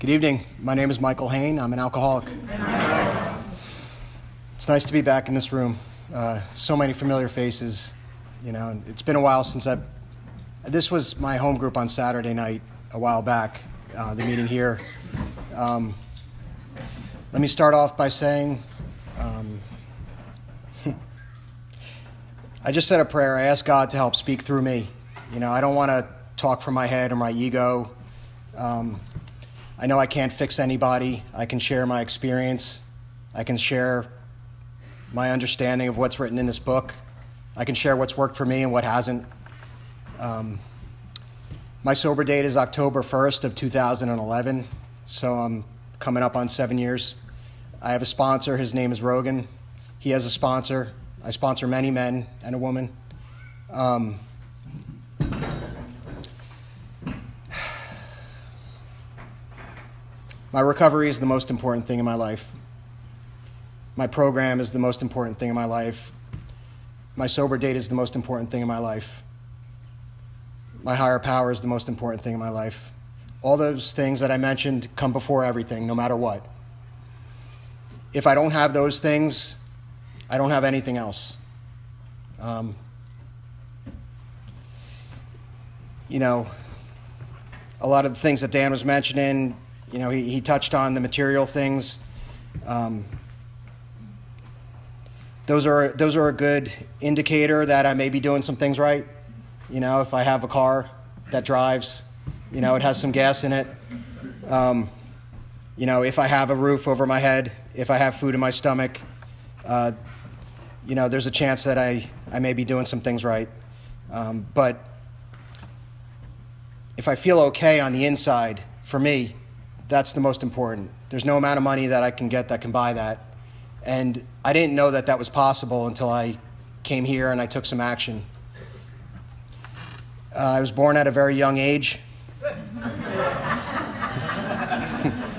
Good evening. My name is Michael Hain. I'm an alcoholic. It's nice to be back in this room. So many familiar faces. You know, it's been a while since this was my home group on Saturday night a while back, the meeting here. Let me start off by saying, I just said a prayer. I asked God to help speak through me. You know, I don't want to talk from my head or my ego. I know I can't fix anybody. I can share my experience. I can share my understanding of what's written in this book. I can share what's worked for me and what hasn't. My sober date is October 1st of 2011, so I'm coming up on 7 years. I have a sponsor. His name is Rogan. He has a sponsor. I sponsor many men and a woman. My recovery is the most important thing in my life. My program is the most important thing in my life. My sober date is the most important thing in my life. My higher power is the most important thing in my life. All those things that I mentioned come before everything, no matter what. If I don't have those things, I don't have anything else. You know, a lot of the things that Dan was mentioning, you know, he touched on the material things. Those are a good indicator that I may be doing some things right. You know, if I have a car that drives, you know, it has some gas in it. You know, if I have a roof over my head, if I have food in my stomach, you know, there's a chance that I may be doing some things right. But if I feel okay on the inside, for me, that's the most important. There's no amount of money that I can get that can buy that. And I didn't know that that was possible until I came here and I took some action. I was born at a very young age.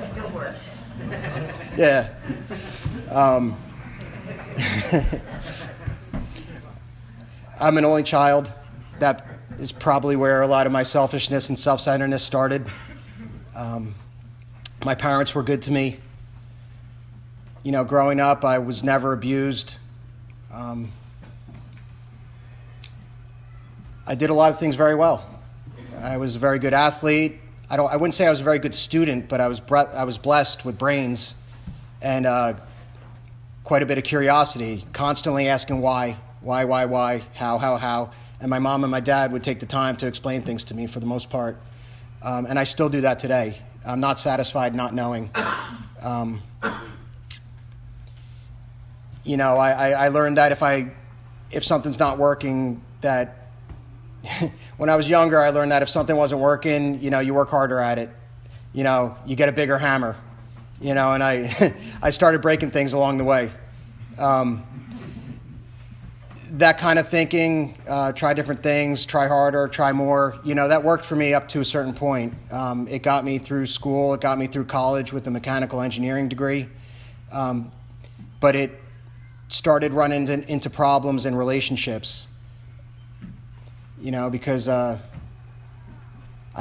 Still works. Yeah. I'm an only child. That is probably where a lot of my selfishness and self-centeredness started. My parents were good to me. You know, growing up, I was never abused. I did a lot of things very well. I was a very good athlete. I wouldn't say I was a very good student, but I was blessed with brains and quite a bit of curiosity, constantly asking why, how. And my mom and my dad would take the time to explain things to me for the most part. And I still do that today. I'm not satisfied not knowing. You know, I learned that if something's not working, that when I was younger, I learned that if something wasn't working, you know, you work harder at it. You know, you get a bigger hammer. You know, and I started breaking things along the way. That kind of thinking, try different things, try harder, try more, you know, that worked for me up to a certain point. It got me through school, it got me through college with a mechanical engineering degree. But it started running into problems in relationships, you know, because I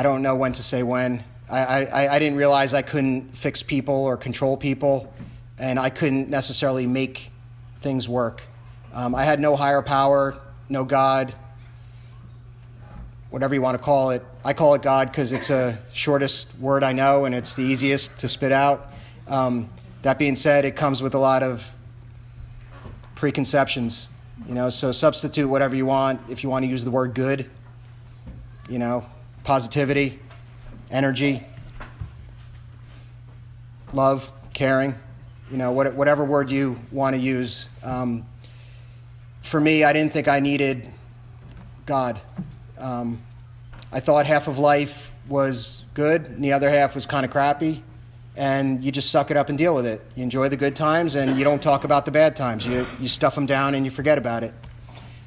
don't know when to say when. I didn't realize I couldn't fix people or control people, and I couldn't necessarily make things work. I had no higher power, no God, whatever you want to call it. I call it God because it's the shortest word I know and it's the easiest to spit out. That being said, it comes with a lot of preconceptions, you know, so substitute whatever you want. If you want to use the word good, you know, positivity, energy, love, caring, you know, whatever word you want to use. For me, I didn't think I needed God. I thought half of life was good and the other half was kind of crappy, and you just suck it up and deal with it. You enjoy the good times and you don't talk about the bad times. You stuff them down and you forget about it.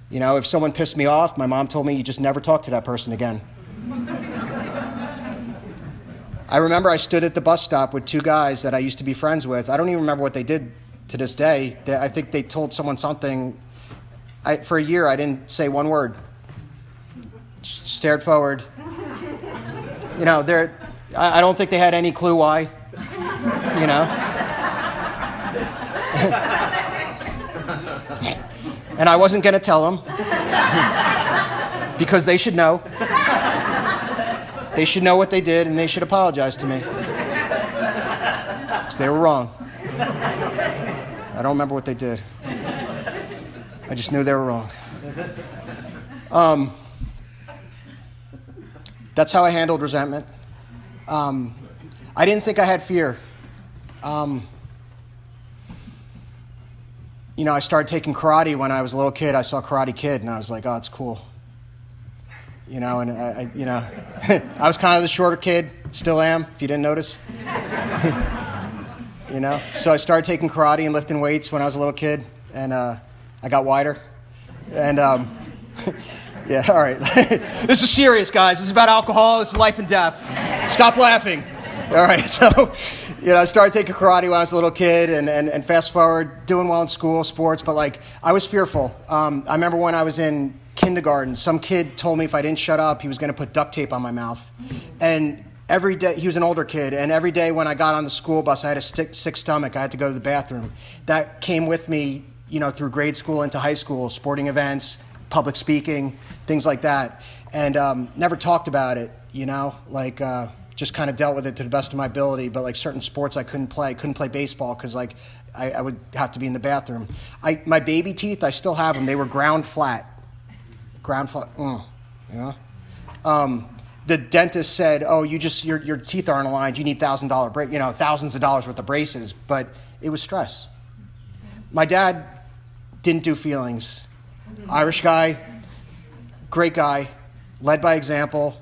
You know, if someone pissed me off, my mom told me you just never talk to that person again. I remember I stood at the bus stop with two guys that I used to be friends with. I don't even remember what they did to this day. I think they told someone something. For a year, I didn't say one word. Stared forward. You know, I don't think they had any clue why, you know. And I wasn't going to tell them because they should know. They should know what they did, and they should apologize to me. Because they were wrong. I don't remember what they did. I just knew they were wrong. That's how I handled resentment. I didn't think I had fear. You know, I started taking karate when I was a little kid. I saw Karate Kid, and I was like, oh, it's cool. You know, and I I was kind of the shorter kid, still am, if you didn't notice. You know, so I started taking karate and lifting weights when I was a little kid, and I got wider. And, yeah, all right. This is serious, guys. This is about alcohol. This is life and death. Stop laughing. All right, so, you know, I started taking karate when I was a little kid, and fast forward, doing well in school, sports, but, like, I was fearful. I remember when I was in kindergarten, some kid told me if I didn't shut up, he was going to put duct tape on my mouth. And every day, he was an older kid, and every day when I got on the school bus, I had a sick stomach. I had to go to the bathroom. That came with me, you know, through grade school into high school, sporting events, public speaking, things like that. And never talked about it, you know, like just kind of dealt with it to the best of my ability. But like certain sports I couldn't play baseball because like I would have to be in the bathroom. My baby teeth, I still have them. They were ground flat. You know? The dentist said, oh, your teeth aren't aligned. You need $1,000 you know, thousands of dollars worth of braces. But it was stress. My dad didn't do feelings. Irish guy, great guy, led by example,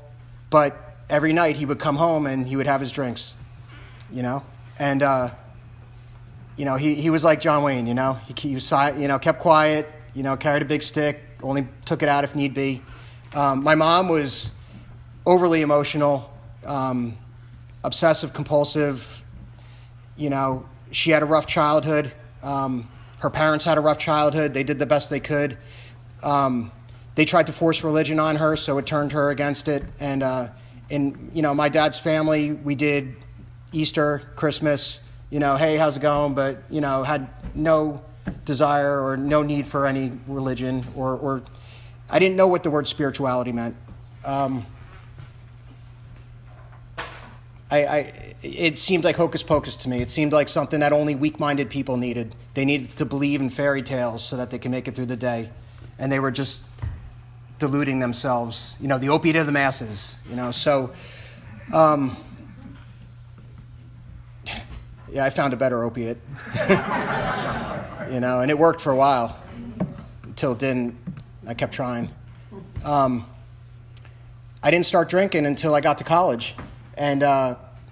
but every night he would come home and he would have his drinks, you know? And, you know, he was like John Wayne, you know? He was, you know, kept quiet, you know, carried a big stick, only took it out if need be. My mom was overly emotional, obsessive, compulsive, you know, she had a rough childhood. Her parents had a rough childhood. They did the best they could. They tried to force religion on her, so it turned her against it. And in, you know, my dad's family, we did Easter, Christmas, you know, hey, how's it going? But, you know, had no desire or no need for any religion, or I didn't know what the word spirituality meant. It seemed like hocus pocus to me. It seemed like something that only weak-minded people needed. They needed to believe in fairy tales so that they could make it through the day. And they were just deluding themselves, you know, the opiate of the masses, you know. So, yeah, I found a better opiate, you know, and it worked for a while until it didn't. I kept trying. I didn't start drinking until I got to college. And,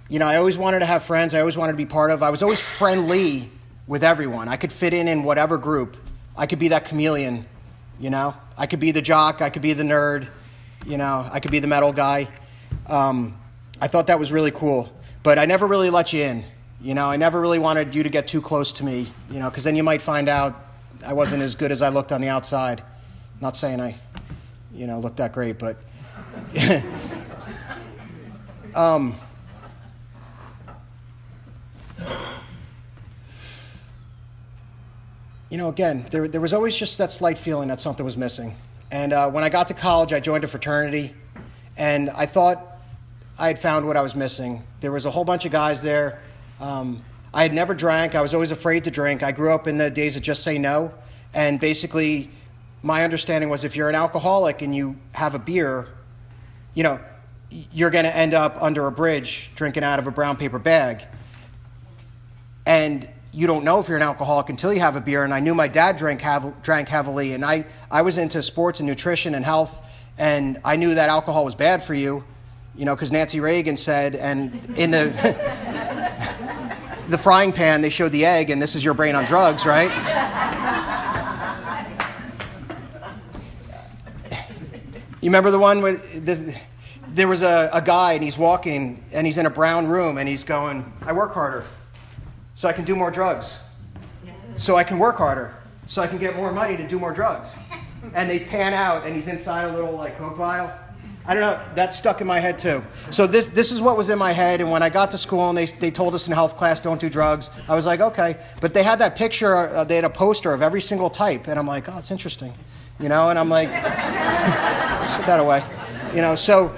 you know, I always wanted to have friends. I always wanted to be part of. I was always friendly with everyone. I could fit in whatever group. I could be that chameleon, you know. I could be the jock. I could be the nerd, you know. I could be the metal guy. I thought that was really cool. But I never really let you in, you know. I never really wanted you to get too close to me, you know, because then you might find out I wasn't as good as I looked on the outside. Not saying I, you know, looked that great, but... You know, again, there was always just that slight feeling that something was missing. And when I got to college, I joined a fraternity, and I thought I had found what I was missing. There was a whole bunch of guys there. I had never drank. I was always afraid to drink. I grew up in the days of Just Say No, and basically my understanding was if you're an alcoholic and you have a beer, you know, you're going to end up under a bridge drinking out of a brown paper bag. And you don't know if you're an alcoholic until you have a beer. And I knew my dad drank heavily, and I was into sports and nutrition and health, and I knew that alcohol was bad for you, you know, because Nancy Reagan said, and in the the frying pan, they showed the egg, and this is your brain on drugs, right? You remember the one with this? There was a guy, and he's walking, and he's in a brown room, and he's going, I work harder so I can do more drugs, so I can work harder, so I can get more money to do more drugs. And they pan out, and he's inside a little, like, Coke vial. I don't know. That stuck in my head too. So this is what was in my head. And when I got to school and they told us in health class, don't do drugs, I was like, okay. But they had that picture, they had a poster of every single type. And I'm like, oh, it's interesting. And I'm like, sit that away. So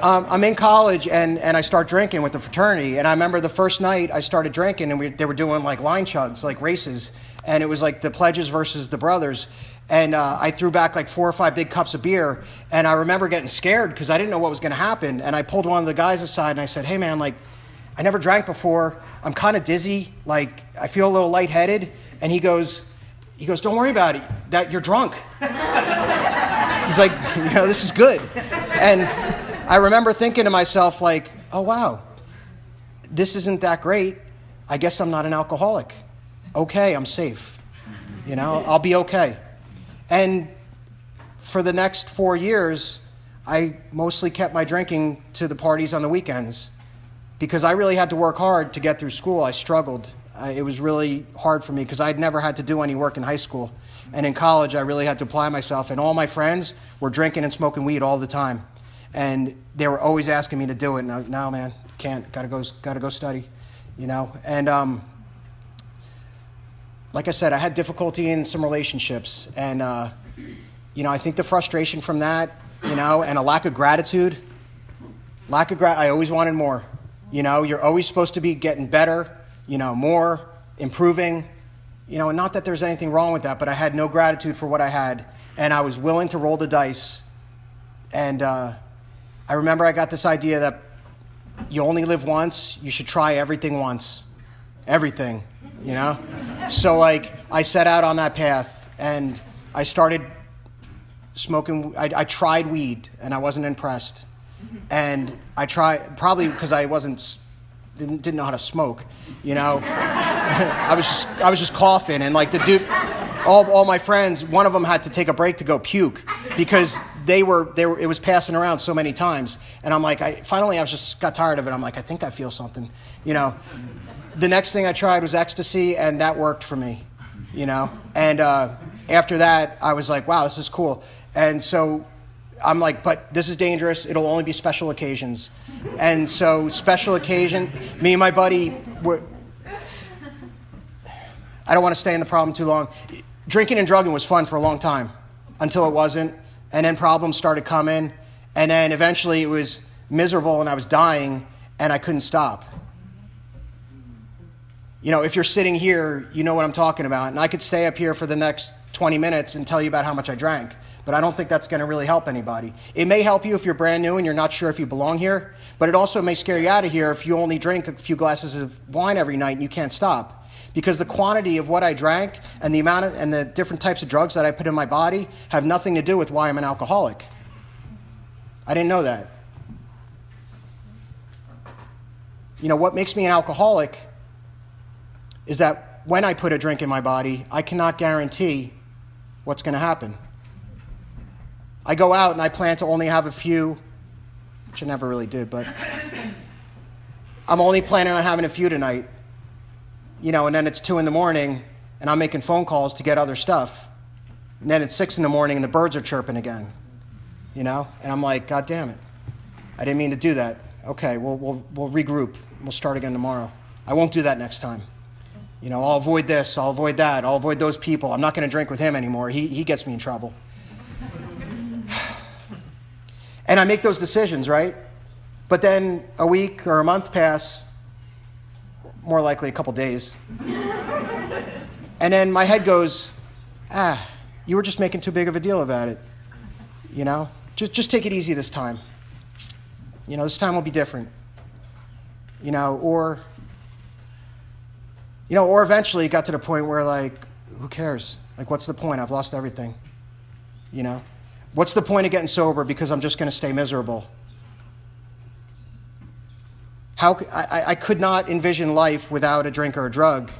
I'm in college and I start drinking with the fraternity. And I remember the first night I started drinking and they were doing like line chugs, like races. And it was like the pledges versus the brothers. And I threw back like 4 or 5 big cups of beer. And I remember getting scared because I didn't know what was going to happen. And I pulled one of the guys aside and I said, hey, man, like, I never drank before. I'm kind of dizzy. Like, I feel a little lightheaded. And he goes, don't worry about it. That you're drunk. He's like, this is good. And I remember thinking to myself, like, oh, wow, this isn't that great. I guess I'm not an alcoholic. Okay, I'm safe. I'll be okay. And for the next 4 years, I mostly kept my drinking to the parties on the weekends because I really had to work hard to get through school. I struggled. It was really hard for me because I'd never had to do any work in high school. And in college, I really had to apply myself. And all my friends were drinking and smoking weed all the time. And they were always asking me to do it. And no, man, can't. Gotta go study. And like I said, I had difficulty in some relationships. And, I think the frustration from that, and a lack of gratitude, I always wanted more. You're always supposed to be getting better, more, improving, and not that there's anything wrong with that, but I had no gratitude for what I had. And I was willing to roll the dice. And I remember I got this idea that you only live once, you should try everything once. Everything, So, like, I set out on that path, and I started smoking. I tried weed, and I wasn't impressed. And I tried, probably because I didn't know how to smoke, I was just coughing, and like the dude, all my friends, one of them had to take a break to go puke because it was passing around so many times. And I'm like, finally I just got tired of it. I'm like, I think I feel something, The next thing I tried was ecstasy, and that worked for me, And after that, I was like, wow, this is cool. And so I'm like, but this is dangerous. It'll only be special occasions. And so special occasion, me and my buddy I don't want to stay in the problem too long. Drinking and drugging was fun for a long time until it wasn't. And then problems started coming. And then eventually it was miserable and I was dying and I couldn't stop. If you're sitting here, you know what I'm talking about. And I could stay up here for the next 20 minutes and tell you about how much I drank. But I don't think that's going to really help anybody. It may help you if you're brand new and you're not sure if you belong here. But it also may scare you out of here if you only drink a few glasses of wine every night and you can't stop. Because the quantity of what I drank and the amount and the different types of drugs that I put in my body have nothing to do with why I'm an alcoholic. I didn't know that. What makes me an alcoholic is that when I put a drink in my body, I cannot guarantee what's going to happen. I go out and I plan to only have a few, which I never really did, but I'm only planning on having a few tonight. And then it's 2 a.m. and I'm making phone calls to get other stuff. And then it's 6 a.m. and the birds are chirping again. And I'm like, God damn it. I didn't mean to do that. Okay, we'll regroup. We'll start again tomorrow. I won't do that next time. I'll avoid this, I'll avoid that, I'll avoid those people. I'm not going to drink with him anymore. He gets me in trouble. And I make those decisions, right? But then a week or a month pass, more likely a couple days. And then my head goes, you were just making too big of a deal about it. Just take it easy this time. This time will be different. Or eventually it got to the point where, like, who cares? Like, what's the point? I've lost everything. What's the point of getting sober because I'm just going to stay miserable? I could not envision life without a drink or a drug.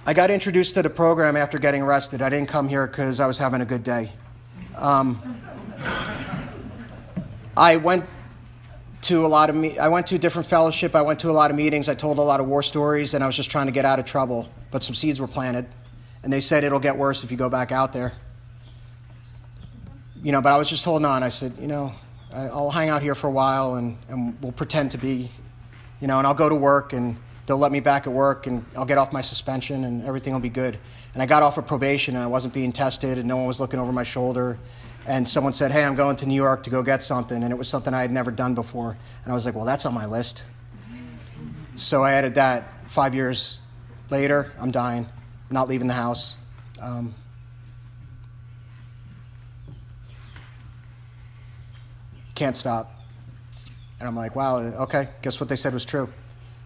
I got introduced to the program after getting arrested. I didn't come here because I was having a good day. I went to a different fellowship. I went to a lot of meetings. I told a lot of war stories, and I was just trying to get out of trouble. But some seeds were planted, and they said it'll get worse if you go back out there. But I was just holding on. I said, I'll hang out here for a while and we'll pretend to be, and I'll go to work and they'll let me back at work and I'll get off my suspension and everything will be good. And I got off of probation and I wasn't being tested and no one was looking over my shoulder. And someone said, hey, I'm going to New York to go get something. And it was something I had never done before. And I was like, well, that's on my list. So I added that. 5 years later, I'm dying, not leaving the house. Can't stop. And I'm like, wow, okay, guess what they said was true.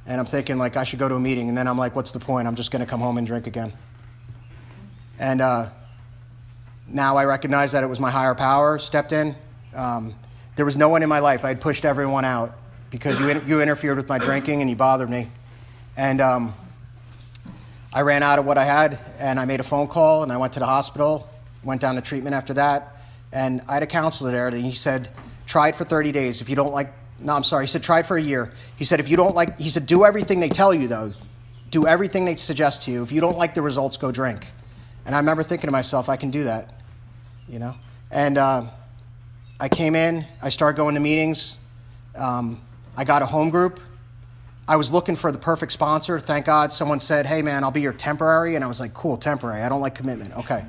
And I'm thinking, like, I should go to a meeting. And then I'm like, what's the point? I'm just going to come home and drink again. And now I recognize that it was my higher power stepped in. There was no one in my life. I had pushed everyone out because you interfered with my drinking and you bothered me. And I ran out of what I had, and I made a phone call, and I went to the hospital, went down to treatment after that. And I had a counselor there, and he said, try it for 30 days. If you don't like, no, I'm sorry. He said, try it for a year. He said, if you don't like, he said, do everything they tell you, though. Do everything they suggest to you. If you don't like the results, go drink. And I remember thinking to myself, I can do that, And I came in. I started going to meetings. I got a home group. I was looking for the perfect sponsor. Thank God someone said, hey, man, I'll be your temporary. And I was like, cool, temporary. I don't like commitment. Okay.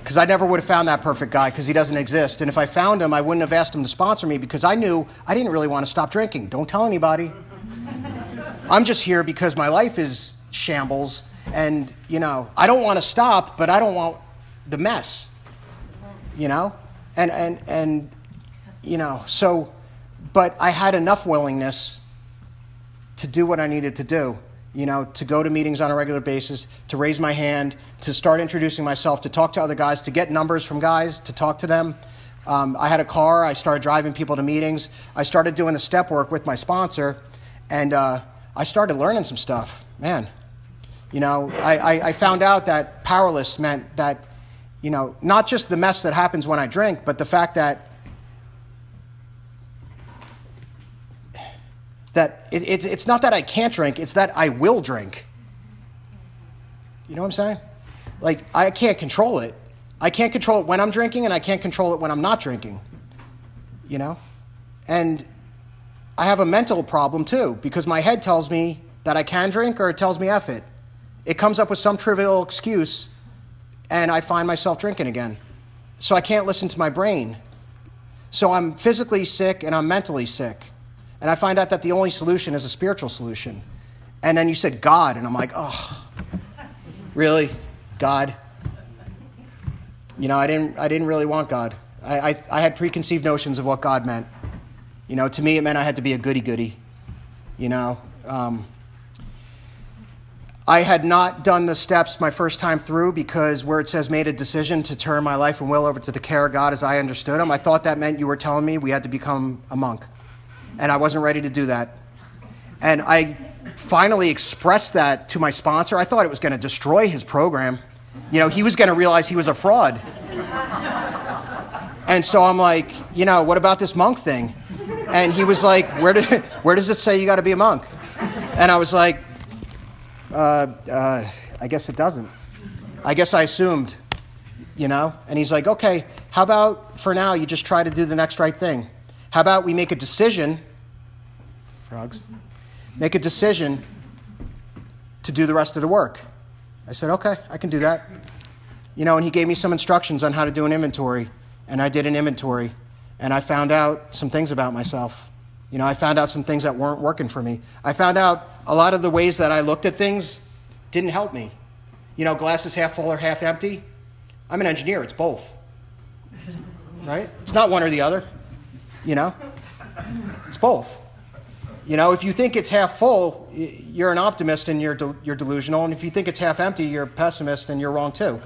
Because I never would have found that perfect guy because he doesn't exist. And if I found him, I wouldn't have asked him to sponsor me because I knew I didn't really want to stop drinking. Don't tell anybody. I'm just here because my life is shambles. And, I don't want to stop, but I don't want the mess, so, but I had enough willingness to do what I needed to do, to go to meetings on a regular basis, to raise my hand, to start introducing myself, to talk to other guys, to get numbers from guys, to talk to them. I had a car. I started driving people to meetings. I started doing the step work with my sponsor, and I started learning some stuff. Man, I found out that powerless meant that, not just the mess that happens when I drink, but the fact that it's not that I can't drink, it's that I will drink. You know what I'm saying? Like, I can't control it. I can't control it when I'm drinking, and I can't control it when I'm not drinking. And I have a mental problem, too, because my head tells me that I can drink or it tells me F it. It comes up with some trivial excuse, and I find myself drinking again. So I can't listen to my brain. So I'm physically sick and I'm mentally sick. And I find out that the only solution is a spiritual solution. And then you said God, and I'm like, oh, really? God? I didn't really want God. I had preconceived notions of what God meant. To me it meant I had to be a goody-goody. I had not done the steps my first time through because where it says made a decision to turn my life and will over to the care of God as I understood him, I thought that meant you were telling me we had to become a monk. And I wasn't ready to do that. And I finally expressed that to my sponsor. I thought it was going to destroy his program. He was going to realize he was a fraud. And so I'm like, what about this monk thing? And he was like, where does it say you got to be a monk? And I was like, I guess it doesn't. I guess I assumed, And he's like, okay, how about for now you just try to do the next right thing? How about we make a decision, make a decision to do the rest of the work? I said, okay, I can do that. And he gave me some instructions on how to do an inventory, and I did an inventory, and I found out some things about myself. I found out some things that weren't working for me. I found out a lot of the ways that I looked at things didn't help me. Glass is half full or half empty. I'm an engineer. It's both. Right? It's not one or the other. It's both. If you think it's half full, you're an optimist and you're delusional. And if you think it's half empty, you're a pessimist and you're wrong too.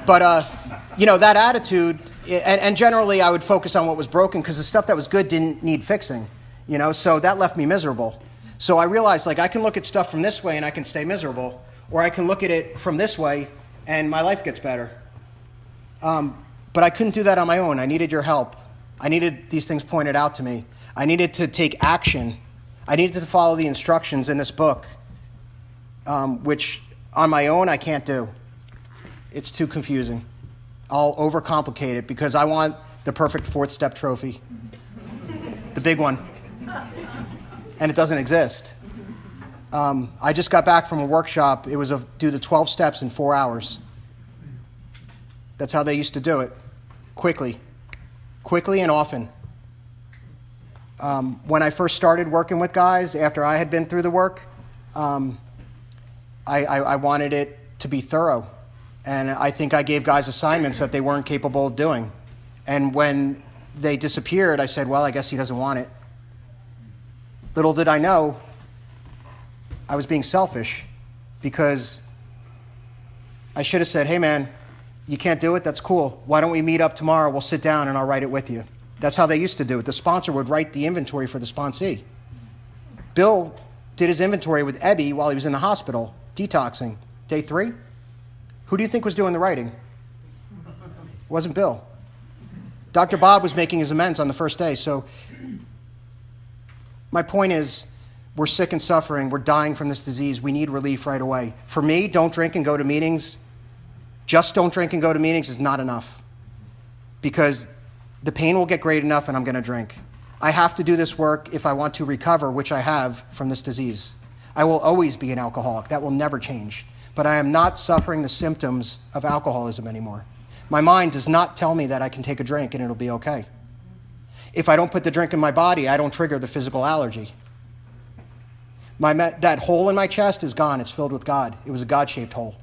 But, that attitude, and generally I would focus on what was broken because the stuff that was good didn't need fixing, so that left me miserable. So I realized, I can look at stuff from this way and I can stay miserable, or I can look at it from this way and my life gets better. But I couldn't do that on my own. I needed your help. I needed these things pointed out to me. I needed to take action. I needed to follow the instructions in this book, which on my own, I can't do. It's too confusing. I'll overcomplicate it because I want the perfect fourth step trophy, the big one, and it doesn't exist. I just got back from a workshop. It was do the 12 steps in 4 hours. That's how they used to do it, quickly and often. When I first started working with guys, after I had been through the work, I wanted it to be thorough. And I think I gave guys assignments that they weren't capable of doing. And when they disappeared, I said, well, I guess he doesn't want it. Little did I know, I was being selfish because I should have said, hey, man, you can't do it? That's cool. Why don't we meet up tomorrow? We'll sit down and I'll write it with you. That's how they used to do it. The sponsor would write the inventory for the sponsee. Bill did his inventory with Ebby while he was in the hospital, detoxing. Day 3? Who do you think was doing the writing? It wasn't Bill. Dr. Bob was making his amends on the first day. So my point is, we're sick and suffering. We're dying from this disease. We need relief right away. For me, don't drink and go to meetings. Just don't drink and go to meetings is not enough because the pain will get great enough and I'm going to drink. I have to do this work if I want to recover, which I have from this disease. I will always be an alcoholic. That will never change. But I am not suffering the symptoms of alcoholism anymore. My mind does not tell me that I can take a drink and it'll be okay. If I don't put the drink in my body, I don't trigger the physical allergy. That hole in my chest is gone. It's filled with God. It was a God-shaped hole.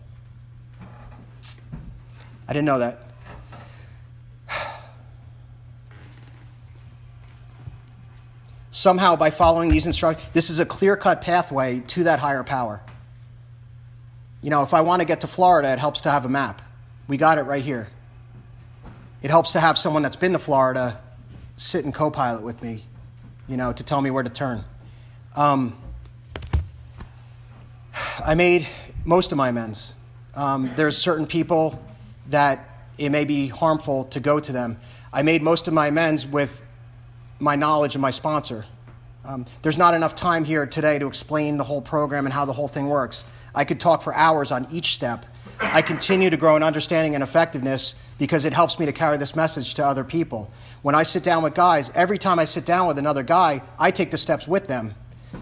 I didn't know that. Somehow, by following these instructions, this is a clear-cut pathway to that higher power. You know, if I want to get to Florida, it helps to have a map. We got it right here. It helps to have someone that's been to Florida sit and co-pilot with me, you know, to tell me where to turn. I made most of my amends. There's certain people that it may be harmful to go to them. I made most of my amends with my knowledge of my sponsor. There's not enough time here today to explain the whole program and how the whole thing works. I could talk for hours on each step. I continue to grow in understanding and effectiveness because it helps me to carry this message to other people. When I sit down with guys, every time I sit down with another guy, I take the steps with them.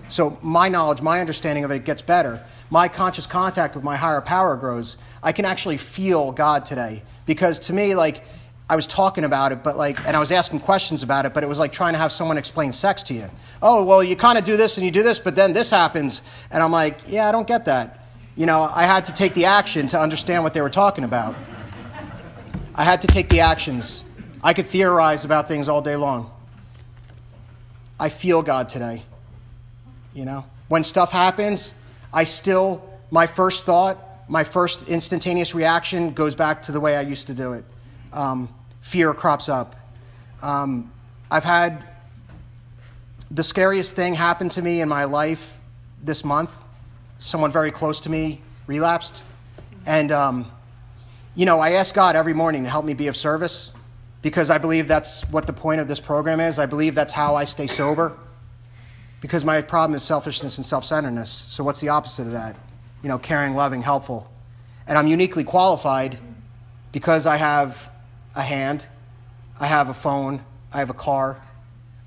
So my knowledge, my understanding of it gets better. My conscious contact with my higher power grows. I can actually feel God today because to me, I was talking about it, and I was asking questions about it, but it was like trying to have someone explain sex to you. Oh, well, you kind of do this and you do this, but then this happens. And I'm like, yeah, I don't get that. You know, I had to take the action to understand what they were talking about. I had to take the actions. I could theorize about things all day long. I feel God today. You know, when stuff happens, my first thought, my first instantaneous reaction goes back to the way I used to do it. Fear crops up. I've had the scariest thing happen to me in my life this month. Someone very close to me relapsed. And, I ask God every morning to help me be of service because I believe that's what the point of this program is. I believe that's how I stay sober because my problem is selfishness and self-centeredness. So what's the opposite of that? You know, caring, loving, helpful. And I'm uniquely qualified because I have a hand, I have a phone, I have a car,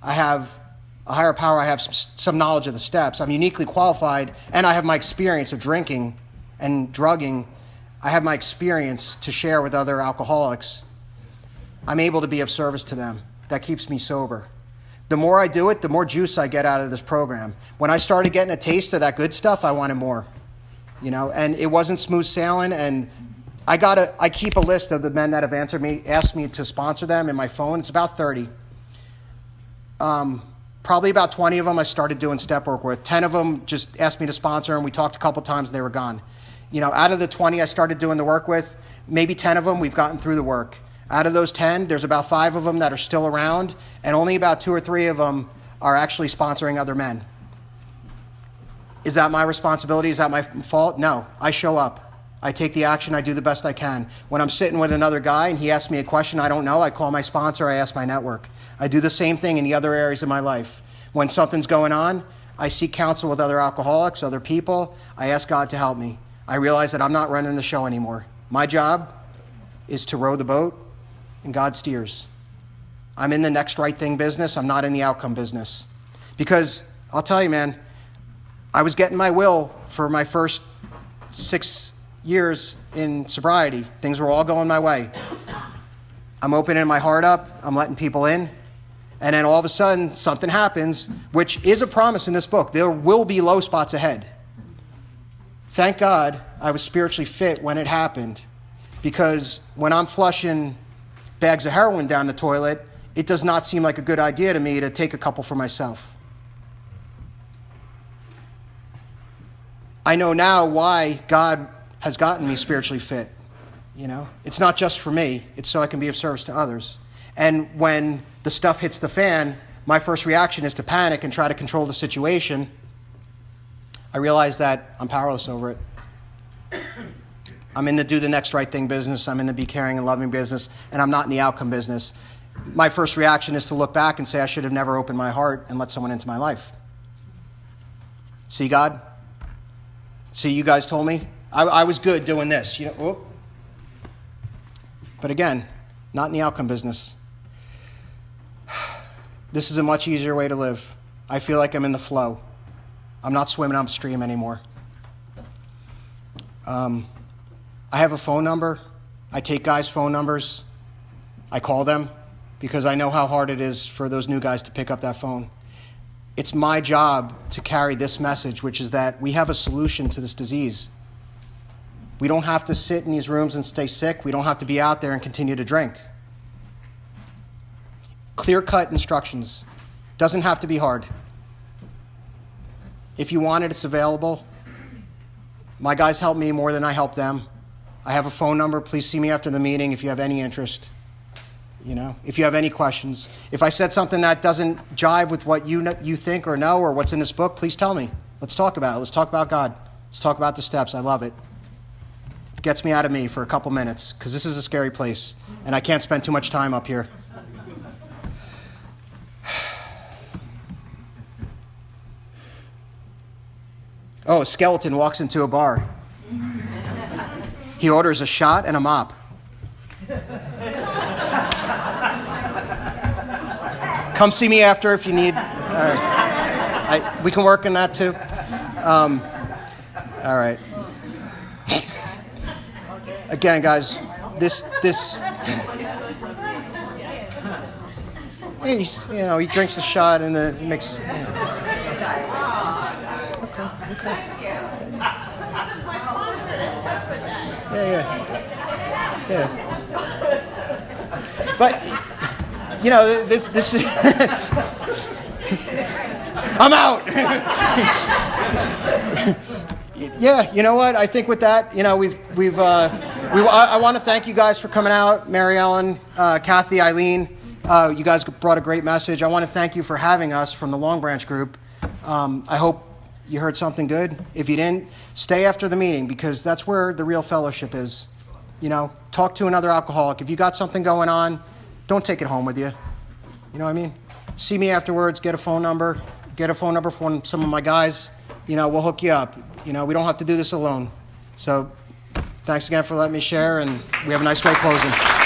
I have a higher power, I have some knowledge of the steps. I'm uniquely qualified, and I have my experience of drinking and drugging. I have my experience to share with other alcoholics. I'm able to be of service to them. That keeps me sober. The more I do it, the more juice I get out of this program. When I started getting a taste of that good stuff, I wanted more. You know, and it wasn't smooth sailing, and I keep a list of the men that have asked me to sponsor them in my phone. It's about 30. Probably about 20 of them I started doing step work with. 10 of them just asked me to sponsor, and we talked a couple times, and they were gone. You know, out of the 20 I started doing the work with, maybe 10 of them we've gotten through the work. Out of those 10, there's about 5 of them that are still around, and only about 2 or 3 of them are actually sponsoring other men. Is that my responsibility? Is that my fault? No. I show up. I take the action. I do the best I can. When I'm sitting with another guy and he asks me a question I don't know, I call my sponsor. I ask my network. I do the same thing in the other areas of my life. When something's going on, I seek counsel with other alcoholics, other people. I ask God to help me. I realized that I'm not running the show anymore. My job is to row the boat, and God steers. I'm in the next right thing business. I'm not in the outcome business. Because I'll tell you, man, I was getting my will for my first 6 years in sobriety. Things were all going my way. I'm opening my heart up. I'm letting people in. And then all of a sudden, something happens, which is a promise in this book. There will be low spots ahead. Thank God I was spiritually fit when it happened, because when I'm flushing bags of heroin down the toilet, it does not seem like a good idea to me to take a couple for myself. I know now why God has gotten me spiritually fit. It's not just for me. It's so I can be of service to others. And when the stuff hits the fan, my first reaction is to panic and try to control the situation. I realize that I'm powerless over it. I'm in the do the next right thing business. I'm in the be caring and loving business, and I'm not in the outcome business. My first reaction is to look back and say I should have never opened my heart and let someone into my life. See, God? See, you guys told me I was good doing this. Whoop. But again, not in the outcome business. This is a much easier way to live. I feel like I'm in the flow. I'm not swimming upstream anymore. I have a phone number. I take guys' phone numbers. I call them because I know how hard it is for those new guys to pick up that phone. It's my job to carry this message, which is that we have a solution to this disease. We don't have to sit in these rooms and stay sick. We don't have to be out there and continue to drink. Clear-cut instructions. Doesn't have to be hard. If you want it, it's available. My guys help me more than I help them. I have a phone number. Please see me after the meeting if you have any interest. If you have any questions. If I said something that doesn't jive with what you think or know or what's in this book, please tell me. Let's talk about it. Let's talk about God. Let's talk about the steps. I love it. It gets me out of me for a couple minutes because this is a scary place and I can't spend too much time up here. Oh, a skeleton walks into a bar. He orders a shot and a mop. Come see me after if you need. All right. We can work on that too. All right. Again, guys, this. He drinks the shot and it makes. Okay. Yeah. But this is. I'm out. Yeah, you know what? I think with that, I want to thank you guys for coming out, Mary Ellen, Kathy, Eileen. You guys brought a great message. I want to thank you for having us from the Long Branch group. I hope you heard something good. If you didn't, stay after the meeting because that's where the real fellowship is. Talk to another alcoholic. If you got something going on, don't take it home with you. You know what I mean? See me afterwards, get a phone number from some of my guys. We'll hook you up. We don't have to do this alone. So thanks again for letting me share, and we have a nice way closing.